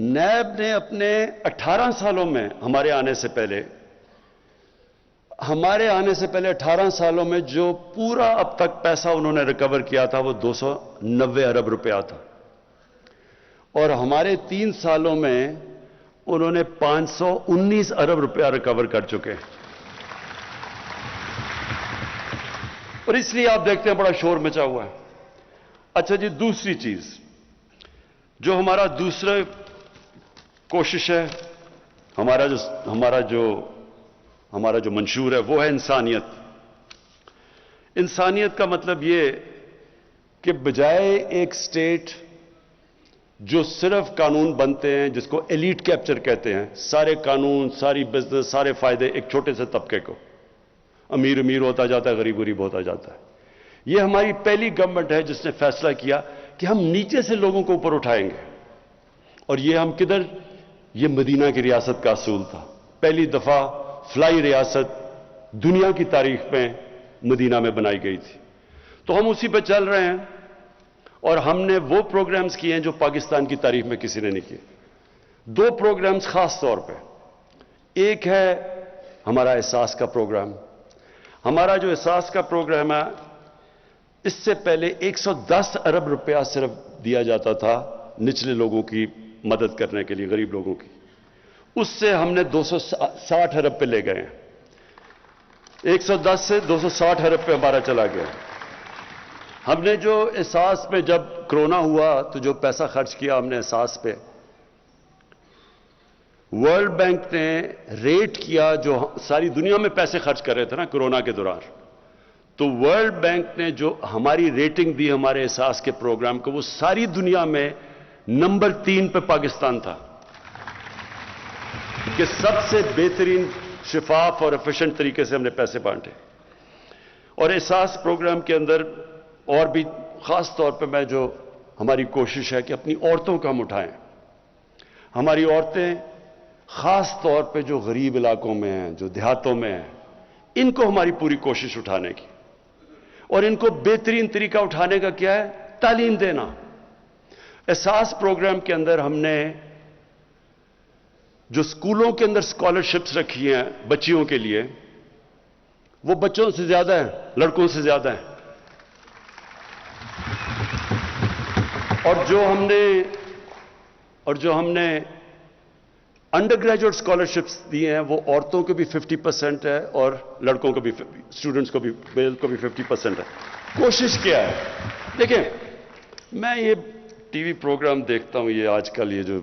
نیب نے اپنے 18 سالوں میں ہمارے آنے سے پہلے 18 سالوں میں جو پورا اب تک پیسہ انہوں نے ریکور کیا تھا وہ 290 ارب روپیہ تھا، اور ہمارے 3 سالوں میں انہوں نے 519 ارب روپیہ ریکور کر چکے ہیں۔ اور اس لیے آپ دیکھتے ہیں بڑا شور مچا ہوا ہے۔ اچھا جی، دوسری چیز جو ہمارا دوسرا کوشش ہے، ہمارا جو منشور ہے وہ ہے انسانیت۔ انسانیت کا مطلب یہ کہ بجائے ایک سٹیٹ جو صرف قانون بنتے ہیں، جس کو ایلیٹ کیپچر کہتے ہیں، سارے قانون، ساری بزنس، سارے فائدے ایک چھوٹے سے طبقے کو، امیر امیر ہوتا جاتا ہے، غریب غریب ہوتا جاتا ہے۔ یہ ہماری پہلی گورنمنٹ ہے جس نے فیصلہ کیا کہ ہم نیچے سے لوگوں کو اوپر اٹھائیں گے۔ اور یہ ہم کدھر؟ یہ مدینہ کی ریاست کا اصول تھا۔ پہلی دفعہ فلائی ریاست دنیا کی تاریخ میں مدینہ میں بنائی گئی تھی، تو ہم اسی پہ چل رہے ہیں، اور ہم نے وہ پروگرامز کیے ہیں جو پاکستان کی تاریخ میں کسی نے نہیں کیے۔ 2 پروگرامز خاص طور پہ، ایک ہے ہمارا احساس کا پروگرام۔ ہمارا جو احساس کا پروگرام ہے، اس سے پہلے 110 ارب روپیہ صرف دیا جاتا تھا نچلے لوگوں کی مدد کرنے کے لیے، غریب لوگوں کی، اس سے ہم نے 260 ارب پہ لے گئے ہیں۔ 110 سے 260 ارب پہ ہمارا چلا گیا۔ ہم نے جو احساس پہ، جب کرونا ہوا تو جو پیسہ خرچ کیا ہم نے احساس پہ، ورلڈ بینک نے ریٹ کیا، جو ساری دنیا میں پیسے خرچ کر رہے تھے نا کرونا کے دوران، تو ورلڈ بینک نے جو ہماری ریٹنگ دی ہمارے احساس کے پروگرام کو، وہ ساری دنیا میں نمبر 3 پہ پاکستان تھا کہ سب سے بہترین، شفاف اور ایفیشنٹ طریقے سے ہم نے پیسے بانٹے۔ اور احساس پروگرام کے اندر اور بھی خاص طور پہ جو ہماری کوشش ہے کہ اپنی عورتوں کو ہم اٹھائیں۔ ہماری عورتیں خاص طور پہ جو غریب علاقوں میں ہیں، جو دیہاتوں میں ہیں، ان کو ہماری پوری کوشش اٹھانے کی، اور ان کو بہترین طریقہ اٹھانے کا کیا ہے؟ تعلیم دینا۔ احساس پروگرام کے اندر ہم نے جو سکولوں کے اندر اسکالرشپس رکھی ہیں بچیوں کے لیے، وہ بچوں سے زیادہ ہیں، لڑکوں سے زیادہ ہیں۔ اور جو ہم نے انڈر گریجویٹ اسکالرشپس دیے ہیں، وہ عورتوں کو بھی 50% ہے اور لڑکوں کو بھی، اسٹوڈنٹس کو بھی، میل کو بھی 50% ہے۔ کوشش کیا ہے؟ دیکھیں، میں یہ ٹی وی پروگرام دیکھتا ہوں، یہ آج کل یہ جو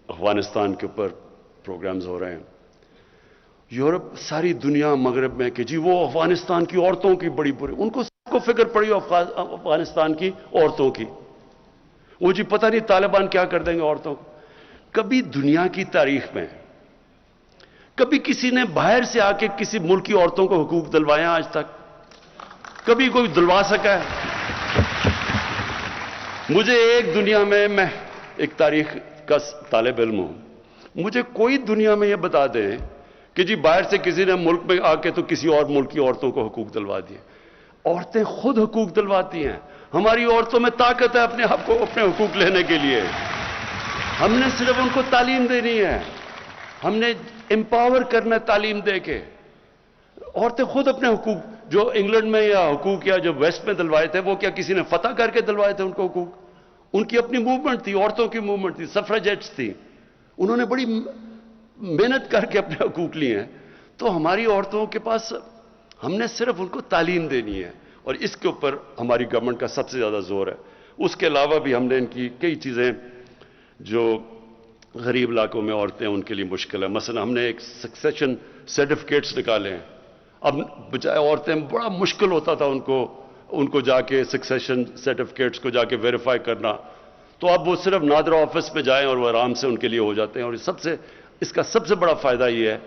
افغانستان کے اوپر پروگرامز ہو رہے ہیں، یورپ، ساری دنیا مغرب میں، کہ جی وہ افغانستان کی عورتوں کی بڑی بری، ان کو سب کو فکر پڑی افغانستان کی عورتوں کی، وہ جی پتہ نہیں طالبان کیا کر دیں گے عورتوں کو۔ کبھی دنیا کی تاریخ میں کبھی کسی نے باہر سے آ کے کسی ملک کی عورتوں کو حقوق دلوائے ہیں آج تک؟ کبھی کوئی دلوا سکا ہے؟ مجھے ایک دنیا میں ایک تاریخ کا طالب علم ہوں، مجھے کوئی دنیا میں یہ بتا دیں کہ جی باہر سے کسی نے ملک میں آ کے تو کسی اور ملک کی عورتوں کو حقوق دلوا دیے۔ عورتیں خود حقوق دلواتی ہیں۔ ہماری عورتوں میں طاقت ہے اپنے حقوق لینے کے لیے۔ ہم نے صرف ان کو تعلیم دینی ہے، ہم نے امپاور کرنا تعلیم دے کے۔ عورتیں خود اپنے حقوق، جو انگلینڈ میں یا حقوق یا جو ویسٹ میں دلوائے تھے، وہ کیا کسی نے فتح کر کے دلوائے تھے ان کو حقوق؟ ان کی اپنی موومنٹ تھی، عورتوں کی موومنٹ تھی، سفراجیٹس تھی، انہوں نے بڑی محنت کر کے اپنے حقوق لیے ہیں۔ تو ہماری عورتوں کے پاس، ہم نے صرف ان کو تعلیم دینی ہے، اور اس کے اوپر ہماری گورنمنٹ کا سب سے زیادہ زور ہے۔ اس کے علاوہ بھی ہم نے ان کی کئی چیزیں جو غریب علاقوں میں عورتیں ان کے لیے مشکل ہے، مثلا ہم نے ایک سکسیشن سرٹیفکیٹس نکالے ہیں۔ اب بجائے عورتیں، بڑا مشکل ہوتا تھا ان کو جا کے سکسیشن سرٹیفکیٹس کو جا کے ویریفائی کرنا، تو اب وہ صرف نادرا آفس میں جائیں اور وہ آرام سے ان کے لیے ہو جاتے ہیں۔ اور اس کا سب سے بڑا فائدہ یہ ہے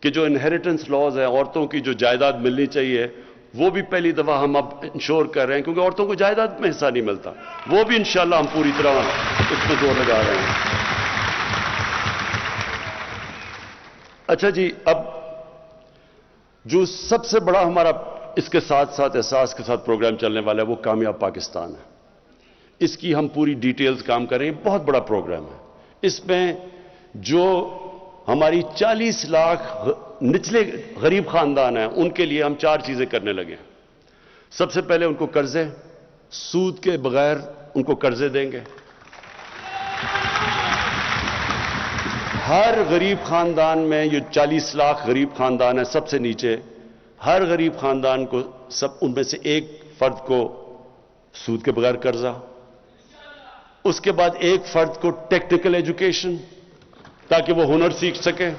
کہ جو انہیریٹنس لاز ہیں، عورتوں کی جو جائیداد ملنی چاہیے، وہ بھی پہلی دفعہ ہم اب انشور کر رہے ہیں، کیونکہ عورتوں کو جائیداد میں حصہ نہیں ملتا، وہ بھی انشاءاللہ ہم پوری طرح اس میں زور لگا رہے ہیں۔ اچھا جی، اب جو سب سے بڑا ہمارا اس کے ساتھ ساتھ احساس کے ساتھ پروگرام چلنے والا ہے، وہ کامیاب پاکستان ہے۔ اس کی ہم پوری ڈیٹیلز کام کر رہے ہیں، بہت بڑا پروگرام ہے۔ اس میں جو ہماری 40 لاکھ نچلے غریب خاندان ہیں ان کے لیے ہم 4 چیزیں کرنے لگے ہیں. سب سے پہلے ان کو قرضے، سود کے بغیر ان کو قرضے دیں گے. ہر غریب خاندان میں، یہ 40 لاکھ غریب خاندان ہیں سب سے نیچے، ہر غریب خاندان کو ان میں سے ایک فرد کو سود کے بغیر قرضہ. اس کے بعد ایک فرد کو ٹیکنیکل ایجوکیشن تاکہ وہ ہنر سیکھ سکے.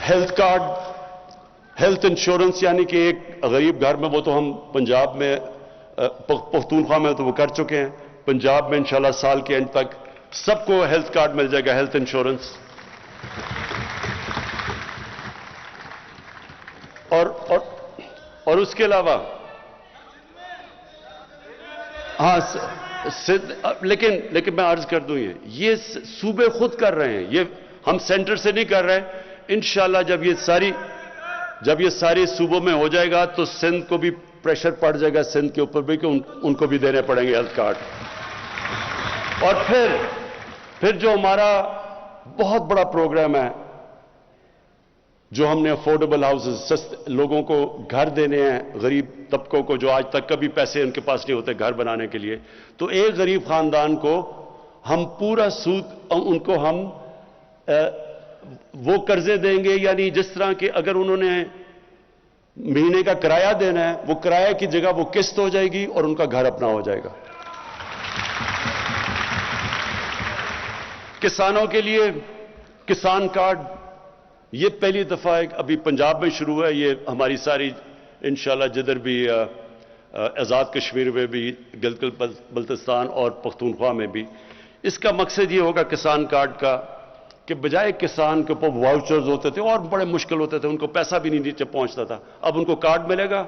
ہیلتھ کارڈ، ہیلتھ انشورنس، یعنی کہ ایک غریب گھر میں، وہ تو ہم پنجاب میں پختونخوا میں تو وہ کر چکے ہیں، پنجاب میں انشاءاللہ سال کے اینڈ تک سب کو ہیلتھ کارڈ مل جائے گا، ہیلتھ انشورنس. اور اس کے علاوہ ہاں لیکن میں عرض کر دوں، یہ صوبے خود کر رہے ہیں، یہ ہم سینٹر سے نہیں کر رہے. انشاءاللہ جب یہ ساری صوبوں میں ہو جائے گا تو سندھ کو بھی پریشر پڑ جائے گا، سندھ کے اوپر بھی، کہ ان کو بھی دینے پڑیں گے ہیلتھ کارڈ. اور پھر جو ہمارا بہت بڑا پروگرام ہے، جو ہم نے افورڈیبل ہاؤسز، لوگوں کو گھر دینے ہیں، غریب طبقوں کو جو آج تک کبھی پیسے ان کے پاس نہیں ہوتے گھر بنانے کے لیے، تو ایک غریب خاندان کو ہم پورا سود ان کو ہم وہ قرضے دیں گے، یعنی جس طرح کہ اگر انہوں نے مہینے کا کرایہ دینا ہے، وہ کرایہ کی جگہ وہ قسط ہو جائے گی اور ان کا گھر اپنا ہو جائے گا. کسانوں کے لیے کسان کارڈ، یہ پہلی دفعہ ابھی پنجاب میں شروع ہے. یہ ہماری ساری انشاءاللہ جدھر بھی آزاد کشمیر میں بھی، گلگت بلتستان اور پختونخوا میں بھی، اس کا مقصد یہ ہوگا کسان کارڈ کا کہ بجائے کسان کے اوپر واؤچرز ہوتے تھے اور بڑے مشکل ہوتے تھے، ان کو پیسہ بھی نہیں نیچے پہنچتا تھا، اب ان کو کارڈ ملے گا.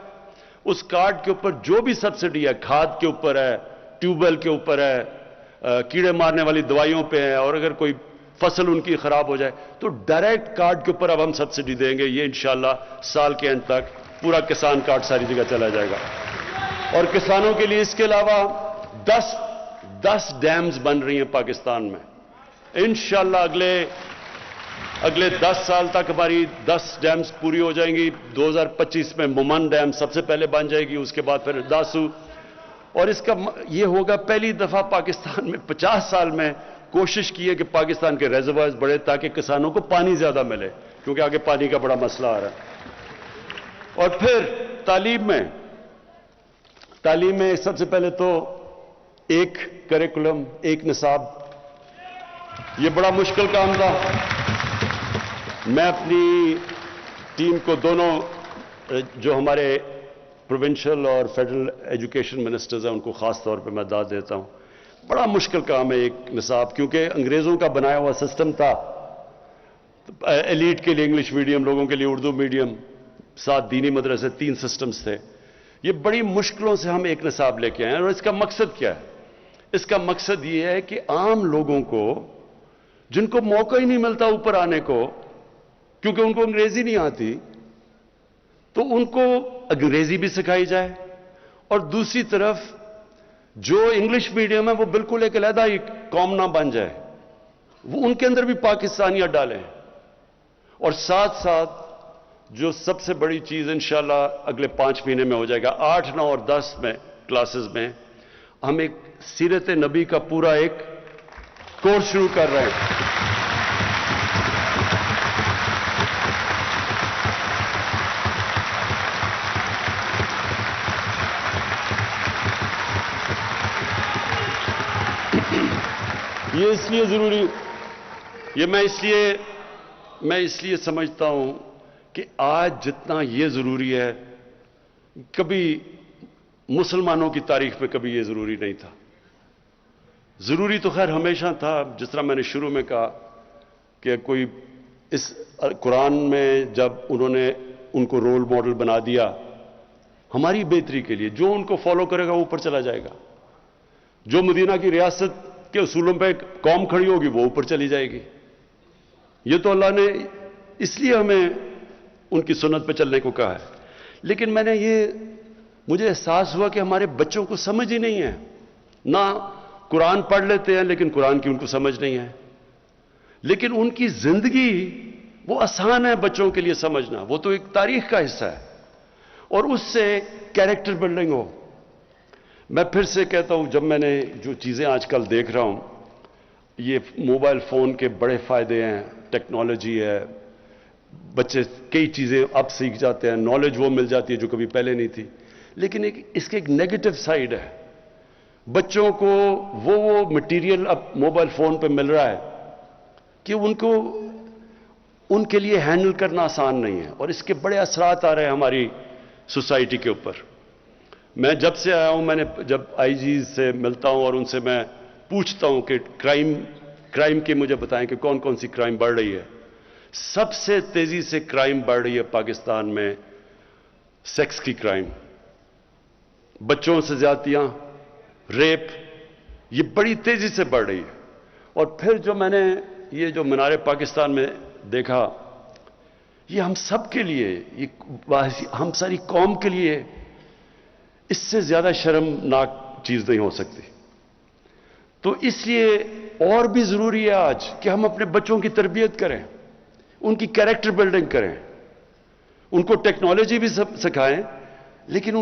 اس کارڈ کے اوپر جو بھی سبسڈی ہے، کھاد کے اوپر ہے، ٹیوب ویل کے اوپر ہے، کیڑے مارنے والی دوائیوں پہ ہے، اور اگر کوئی فصل ان کی خراب ہو جائے تو ڈائریکٹ کارڈ کے اوپر اب ہم سبسڈی دیں گے. یہ انشاءاللہ سال کے اینڈ تک پورا کسان کارڈ ساری جگہ چلا جائے گا. اور کسانوں کے لیے اس کے علاوہ 10 ڈیمز بن رہی ہیں پاکستان میں. انشاءاللہ اگلے 10 سال تک ہماری 10 ڈیمز پوری ہو جائیں گی. 2025 میں مومن ڈیم سب سے پہلے بن جائے گی، اس کے بعد پھر داسو. اور اس کا یہ ہوگا پہلی دفعہ پاکستان میں 50 سال میں کوشش کی ہے کہ پاکستان کے ریزروائرز بڑھے تاکہ کسانوں کو پانی زیادہ ملے، کیونکہ آگے پانی کا بڑا مسئلہ آ رہا ہے. اور پھر تعلیم میں سب سے پہلے تو ایک کریکولم، ایک نصاب. یہ بڑا مشکل کام تھا. میں اپنی ٹیم کو، دونوں جو ہمارے پروونشل اور فیڈرل ایجوکیشن منسٹرز ہیں، ان کو خاص طور پہ میں داد دیتا ہوں. بڑا مشکل کام ہے ایک نصاب، کیونکہ انگریزوں کا بنایا ہوا سسٹم تھا. ایلیٹ کے لیے انگلش میڈیم، لوگوں کے لیے اردو میڈیم، 7 دینی مدرسے، 3 سسٹمز تھے. یہ بڑی مشکلوں سے ہم ایک نصاب لے کے آئے ہیں. اور اس کا مقصد کیا ہے؟ اس کا مقصد یہ ہے کہ عام لوگوں کو، جن کو موقع ہی نہیں ملتا اوپر آنے کو کیونکہ ان کو انگریزی نہیں آتی، تو ان کو انگریزی بھی سکھائی جائے، اور دوسری طرف جو انگلش میڈیم ہے وہ بالکل ایک علیحدہ ہی قوم نہ بن جائے، وہ ان کے اندر بھی پاکستانیت ڈالیں. اور ساتھ ساتھ جو سب سے بڑی چیز انشاءاللہ اگلے 5 مہینے میں ہو جائے گا، 8، 9 اور 10 میں کلاسز میں ہم ایک سیرت نبی کا پورا ایک کورس شروع کر رہے ہیں. یہ اس لیے ضروری، یہ میں اس لیے سمجھتا ہوں کہ آج جتنا یہ ضروری ہے، کبھی مسلمانوں کی تاریخ میں کبھی یہ ضروری نہیں تھا. ضروری تو خیر ہمیشہ تھا، جس طرح میں نے شروع میں کہا کہ کوئی اس قرآن میں جب انہوں نے ان کو رول ماڈل بنا دیا ہماری بہتری کے لیے، جو ان کو فالو کرے گا وہ اوپر چلا جائے گا. جو مدینہ کی ریاست کے اصولوں پہ قوم کھڑی ہوگی وہ اوپر چلی جائے گی. یہ تو اللہ نے اس لیے ہمیں ان کی سنت پہ چلنے کو کہا ہے. لیکن مجھے احساس ہوا کہ ہمارے بچوں کو سمجھ ہی نہیں ہے، نہ قرآن پڑھ لیتے ہیں لیکن قرآن کی ان کو سمجھ نہیں ہے. لیکن ان کی زندگی وہ آسان ہے بچوں کے لیے سمجھنا، وہ تو ایک تاریخ کا حصہ ہے، اور اس سے کیریکٹر بلڈنگ ہو. میں پھر سے کہتا ہوں، جب میں نے جو چیزیں آج کل دیکھ رہا ہوں، یہ موبائل فون کے بڑے فائدے ہیں، ٹیکنالوجی ہے، بچے کئی چیزیں اب سیکھ جاتے ہیں، نالج وہ مل جاتی ہے جو کبھی پہلے نہیں تھی. لیکن اس کے ایک نیگیٹو سائیڈ ہے. بچوں کو وہ مٹیریل اب موبائل فون پہ مل رہا ہے کہ ان کے لیے ہینڈل کرنا آسان نہیں ہے، اور اس کے بڑے اثرات آ رہے ہیں ہماری سوسائٹی کے اوپر. میں جب سے آیا ہوں، میں نے جب آئی جیز سے ملتا ہوں اور ان سے میں پوچھتا ہوں کہ کرائم کے مجھے بتائیں کہ کون کون سی کرائم بڑھ رہی ہے. سب سے تیزی سے کرائم بڑھ رہی ہے پاکستان میں سیکس کی کرائم، بچوں سے زیادتیاں، ریپ، یہ بڑی تیزی سے بڑھ رہی ہے. اور پھر جو میں نے یہ جو مینار پاکستان میں دیکھا، یہ ہم سب کے لیے، یہ ہم ساری قوم کے لیے اس سے زیادہ شرمناک چیز نہیں ہو سکتی. تو اس لیے اور بھی ضروری ہے آج کہ ہم اپنے بچوں کی تربیت کریں، ان کی کیریکٹر بلڈنگ کریں، ان کو ٹیکنالوجی بھی سکھائیں، لیکن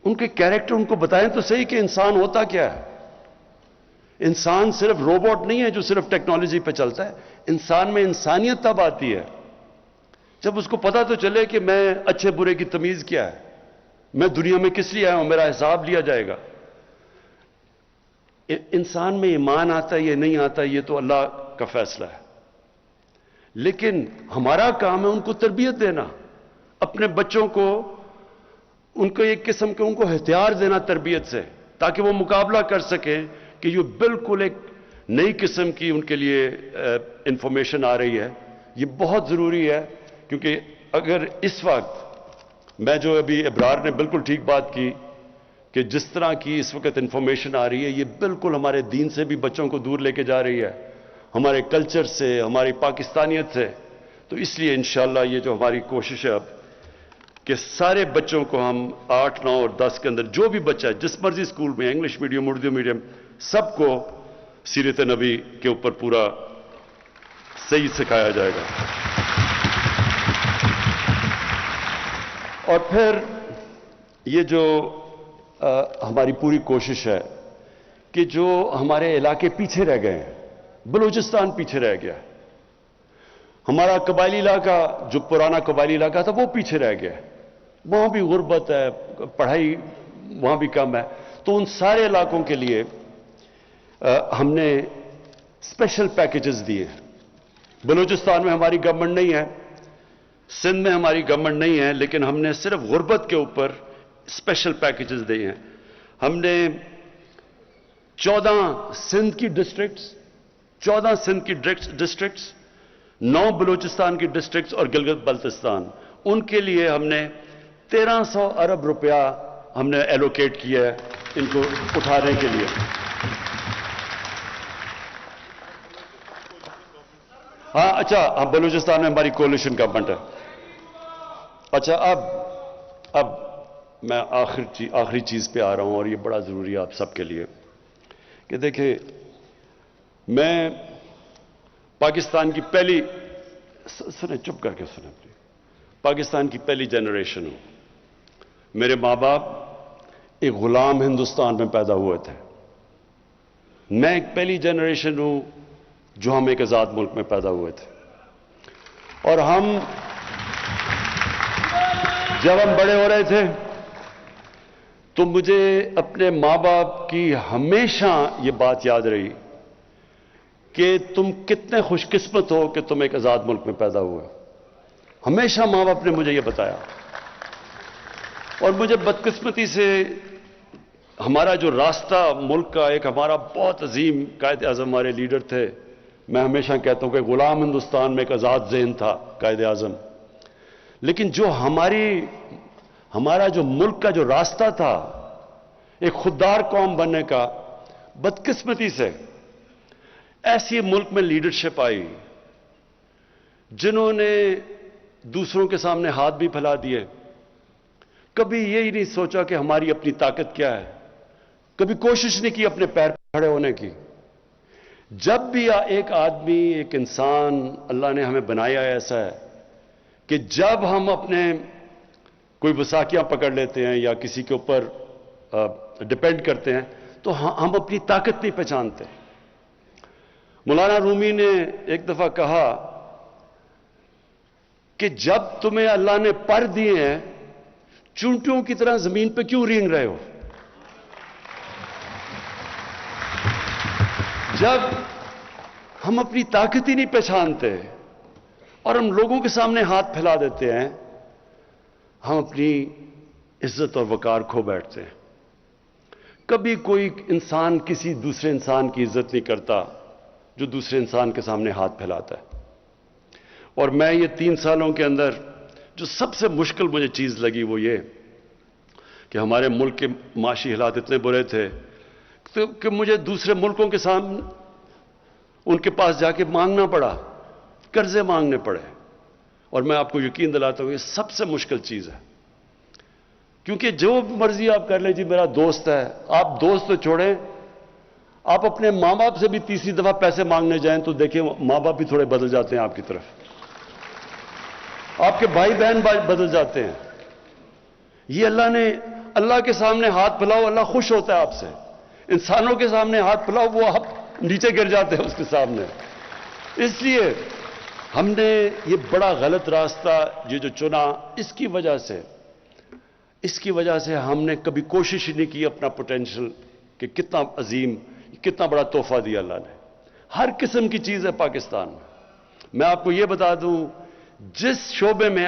ان کے کیریکٹر ان کو بتائیں تو صحیح کہ انسان ہوتا کیا ہے. انسان صرف روبوٹ نہیں ہے جو صرف ٹیکنالوجی پہ چلتا ہے. انسان میں انسانیت تب آتی ہے جب اس کو پتا تو چلے کہ میں اچھے برے کی تمیز کیا ہے، میں دنیا میں کس لیے آیا ہوں، میرا حساب لیا جائے گا. انسان میں ایمان آتا ہے یا نہیں آتا، یہ تو اللہ کا فیصلہ ہے. لیکن ہمارا کام ہے ان کو تربیت دینا، اپنے بچوں کو ان کو ایک قسم کے ان کو ہتھیار دینا تربیت سے، تاکہ وہ مقابلہ کر سکیں کہ یہ بالکل ایک نئی قسم کی ان کے لیے انفارمیشن آ رہی ہے. یہ بہت ضروری ہے، کیونکہ اگر اس وقت میں جو ابھی ابرار نے بالکل ٹھیک بات کی کہ جس طرح کی اس وقت انفارمیشن آ رہی ہے، یہ بالکل ہمارے دین سے بھی بچوں کو دور لے کے جا رہی ہے، ہمارے کلچر سے، ہماری پاکستانیت سے. تو اس لیے انشاءاللہ یہ جو ہماری کوشش ہے اب کہ سارے بچوں کو ہم 8، 9 اور 10 کے اندر جو بھی بچہ ہے جس مرضی اسکول میں، انگلش میڈیم، اردو میڈیم، سب کو سیرت نبی کے اوپر پورا صحیح سکھایا جائے گا. اور پھر یہ جو ہماری پوری کوشش ہے کہ جو ہمارے علاقے پیچھے رہ گئے ہیں، بلوچستان پیچھے رہ گیا، ہمارا قبائلی علاقہ جو پرانا قبائلی علاقہ تھا وہ پیچھے رہ گیا، وہاں بھی غربت ہے، پڑھائی وہاں بھی کم ہے. تو ان سارے علاقوں کے لیے ہم نے اسپیشل پیکیجز دیے. بلوچستان میں ہماری گورنمنٹ نہیں ہے، سندھ میں ہماری گورنمنٹ نہیں ہے، لیکن ہم نے صرف غربت کے اوپر اسپیشل پیکیجز دیے ہیں. ہم نے 14 سندھ کی ڈسٹرکٹس، 9 بلوچستان کی ڈسٹرکٹس اور گلگت بلتستان، ان کے لیے ہم نے 1300 ارب روپیہ ہم نے ایلوکیٹ کیا ہے ان کو اٹھانے کے لیے. ہاں اچھا، بلوچستان میں ہماری کولیشن گورنمنٹ ہے. اچھا، اب میں آخری چیز پہ آ رہا ہوں، اور یہ بڑا ضروری ہے آپ سب کے لیے کہ دیکھیں، میں پاکستان کی چپ کر کے سنیں پاکستان کی پہلی جنریشن ہوں. میرے ماں باپ ایک غلام ہندوستان میں پیدا ہوئے تھے. میں ایک پہلی جنریشن ہوں جو ہم ایک آزاد ملک میں پیدا ہوئے تھے. اور جب ہم بڑے ہو رہے تھے تو مجھے اپنے ماں باپ کی ہمیشہ یہ بات یاد رہی کہ تم کتنے خوش قسمت ہو کہ تم ایک آزاد ملک میں پیدا ہوئے. ہمیشہ ماں باپ نے مجھے یہ بتایا. اور مجھے بدقسمتی سے ہمارا جو راستہ ملک کا، ایک ہمارا بہت عظیم قائد اعظم ہمارے لیڈر تھے، میں ہمیشہ کہتا ہوں کہ غلام ہندوستان میں ایک آزاد ذہن تھا قائد اعظم. لیکن جو ہمارا جو ملک کا جو راستہ تھا ایک خوددار قوم بننے کا، بدقسمتی سے ایسی ملک میں لیڈرشپ آئی جنہوں نے دوسروں کے سامنے ہاتھ بھی پھیلا دیے. کبھی یہی نہیں سوچا کہ ہماری اپنی طاقت کیا ہے، کبھی کوشش نہیں کی اپنے پیر پہ کھڑے ہونے کی. جب بھی ایک آدمی، ایک انسان اللہ نے ہمیں بنایا ایسا ہے کہ جب ہم اپنے کوئی وساکیاں پکڑ لیتے ہیں یا کسی کے اوپر ڈپینڈ کرتے ہیں تو ہم اپنی طاقت نہیں پہچانتے. مولانا رومی نے ایک دفعہ کہا کہ جب تمہیں اللہ نے پر دیے ہیں چونٹیوں کی طرح زمین پہ کیوں رینگ رہے ہو؟ جب ہم اپنی طاقت ہی نہیں پہچانتے اور ہم لوگوں کے سامنے ہاتھ پھیلا دیتے ہیں، ہم اپنی عزت اور وقار کھو بیٹھتے ہیں. کبھی کوئی انسان کسی دوسرے انسان کی عزت نہیں کرتا جو دوسرے انسان کے سامنے ہاتھ پھیلاتا ہے. اور میں یہ 3 سالوں کے اندر جو سب سے مشکل مجھے چیز لگی وہ یہ کہ ہمارے ملک کے معاشی حالات اتنے برے تھے کہ مجھے دوسرے ملکوں کے سامنے ان کے پاس جا کے مانگنا پڑا، قرضے مانگنے پڑے. اور میں آپ کو یقین دلاتا ہوں یہ سب سے مشکل چیز ہے، کیونکہ جو مرضی آپ کر لیں، جی میرا دوست ہے، آپ دوست تو چھوڑیں، آپ اپنے ماں باپ سے بھی تیسری دفعہ پیسے مانگنے جائیں تو دیکھیں ماں باپ بھی تھوڑے بدل جاتے ہیں آپ کی طرف، آپ کے بھائی بہن بدل جاتے ہیں. یہ اللہ کے سامنے ہاتھ پھیلاؤ، اللہ خوش ہوتا ہے آپ سے. انسانوں کے سامنے ہاتھ پھیلاؤ، وہ آپ نیچے گر جاتے ہیں اس کے سامنے. اس لیے ہم نے یہ بڑا غلط راستہ یہ جو چنا، اس کی وجہ سے ہم نے کبھی کوشش ہی نہیں کی اپنا پوٹینشل کہ کتنا عظیم، کتنا بڑا تحفہ دیا اللہ نے. ہر قسم کی چیز ہے پاکستان میں. میں آپ کو یہ بتا دوں، جس شعبے میں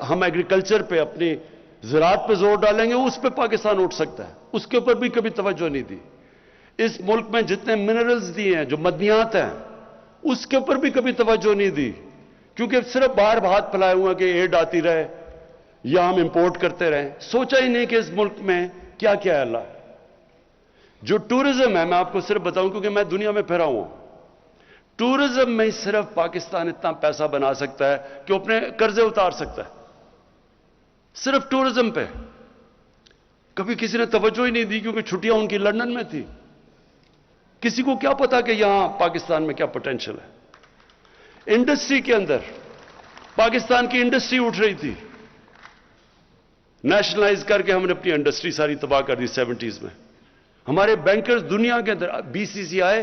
ہم ایگریکلچر پہ، اپنی زراعت پہ زور ڈالیں گے اس پہ پاکستان اٹھ سکتا ہے. اس کے اوپر بھی کبھی توجہ نہیں دی. اس ملک میں جتنے منرلز دیے ہیں، جو معدنیات ہیں، اس کے اوپر بھی کبھی توجہ نہیں دی، کیونکہ صرف باہر ہاتھ پھیلائے ہوئے کہ ایڈ آتی رہے یا ہم امپورٹ کرتے رہیں. سوچا ہی نہیں کہ اس ملک میں کیا کیا ہے اللہ. جو ٹورزم ہے، میں آپ کو صرف بتاؤں کیونکہ میں دنیا میں پھرا ہوں، ٹورزم میں صرف پاکستان اتنا پیسہ بنا سکتا ہے کہ اپنے قرضے اتار سکتا ہے. صرف ٹورزم پہ کبھی کسی نے توجہ ہی نہیں دی، کیونکہ چھٹیاں ان کی لندن میں تھی. کسی کو کیا پتا کہ یہاں پاکستان میں کیا پوٹینشل ہے. انڈسٹری کے اندر پاکستان کی انڈسٹری اٹھ رہی تھی، نیشنلائز کر کے ہم نے اپنی انڈسٹری ساری تباہ کر دی 70s میں. ہمارے بینکرز دنیا کے اندر، BCCI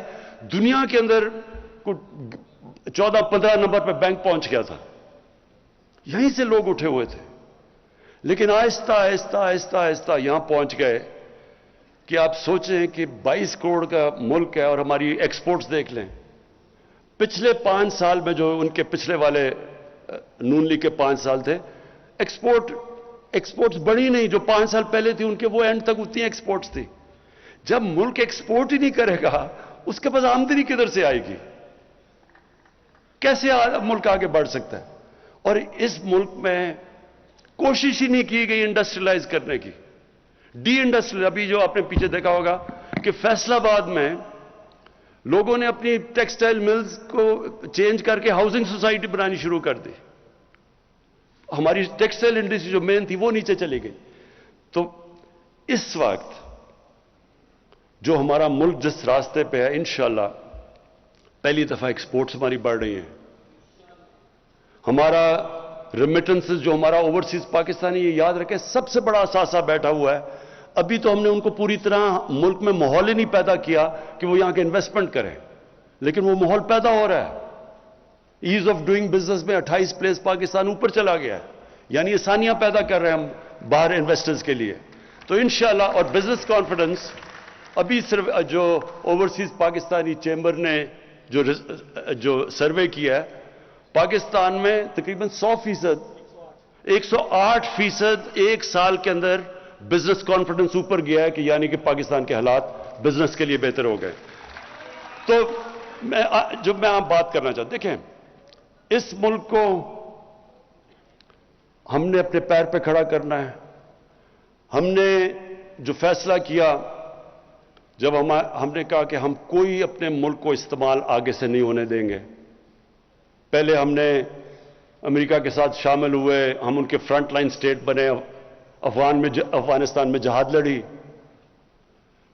دنیا کے اندر 14-15 نمبر پہ بینک پہنچ گیا تھا. یہیں سے لوگ اٹھے ہوئے تھے، لیکن آہستہ آہستہ آہستہ آہستہ یہاں پہنچ گئے کہ آپ سوچیں کہ 22 کروڑ کا ملک ہے اور ہماری ایکسپورٹس دیکھ لیں. پچھلے 5 سال میں جو ان کے پچھلے والے نون لیگ کے 5 سال تھے، ایکسپورٹس بڑھی نہیں. جو 5 سال پہلے تھی ان کے، وہ اینڈ تک اتنی ایکسپورٹس تھی. جب ملک ایکسپورٹ ہی نہیں کرے گا اس کے پاس آمدنی کدھر سے آئے گی؟ کیسے ملک آگے بڑھ سکتا ہے؟ اور اس ملک میں کوشش ہی نہیں کی گئی انڈسٹریلائز کرنے کی. ڈی انڈسٹریل، ابھی جو آپ نے پیچھے دیکھا ہوگا کہ فیصل آباد میں لوگوں نے اپنی ٹیکسٹائل ملز کو چینج کر کے ہاؤسنگ سوسائٹی بنانی شروع کر دی. ہماری ٹیکسٹائل انڈسٹری جو مین تھی وہ نیچے چلی گئی. تو اس وقت جو ہمارا ملک جس راستے پہ ہے، انشاءاللہ پہلی دفعہ ایکسپورٹس ہماری بڑھ رہی ہیں. ہمارا ریمیٹنسز جو ہمارا اوورسیز پاکستانی، یہ یاد رکھیں سب سے بڑا اثاثہ بیٹھا ہوا ہے. ابھی تو ہم نے ان کو پوری طرح ملک میں ماحول ہی نہیں پیدا کیا کہ وہ یہاں کے انویسٹمنٹ کریں، لیکن وہ ماحول پیدا ہو رہا ہے. ایز آف ڈوئنگ بزنس میں 28 پلیس پاکستان اوپر چلا گیا ہے. یعنی آسانیاں پیدا کر رہے ہیں ہم باہر انویسٹرز کے لیے. تو انشاءاللہ، اور بزنس کانفیڈنس ابھی صرف جو اوورسیز پاکستانی چیمبر نے جو سروے کیا ہے، پاکستان میں تقریباً 100%، 108% ایک سال کے اندر بزنس کانفیڈنس اوپر گیا ہے، کہ یعنی کہ پاکستان کے حالات بزنس کے لیے بہتر ہو گئے. تو میں آپ بات کرنا چاہتا ہوں، دیکھیں اس ملک کو ہم نے اپنے پیر پہ کھڑا کرنا ہے. ہم نے جو فیصلہ کیا، جب ہم نے کہا کہ ہم کوئی اپنے ملک کو استعمال آگے سے نہیں ہونے دیں گے. پہلے ہم نے امریکہ کے ساتھ شامل ہوئے، ہم ان کے فرنٹ لائن سٹیٹ بنے، افغانستان میں جہاد لڑی.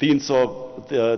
300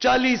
40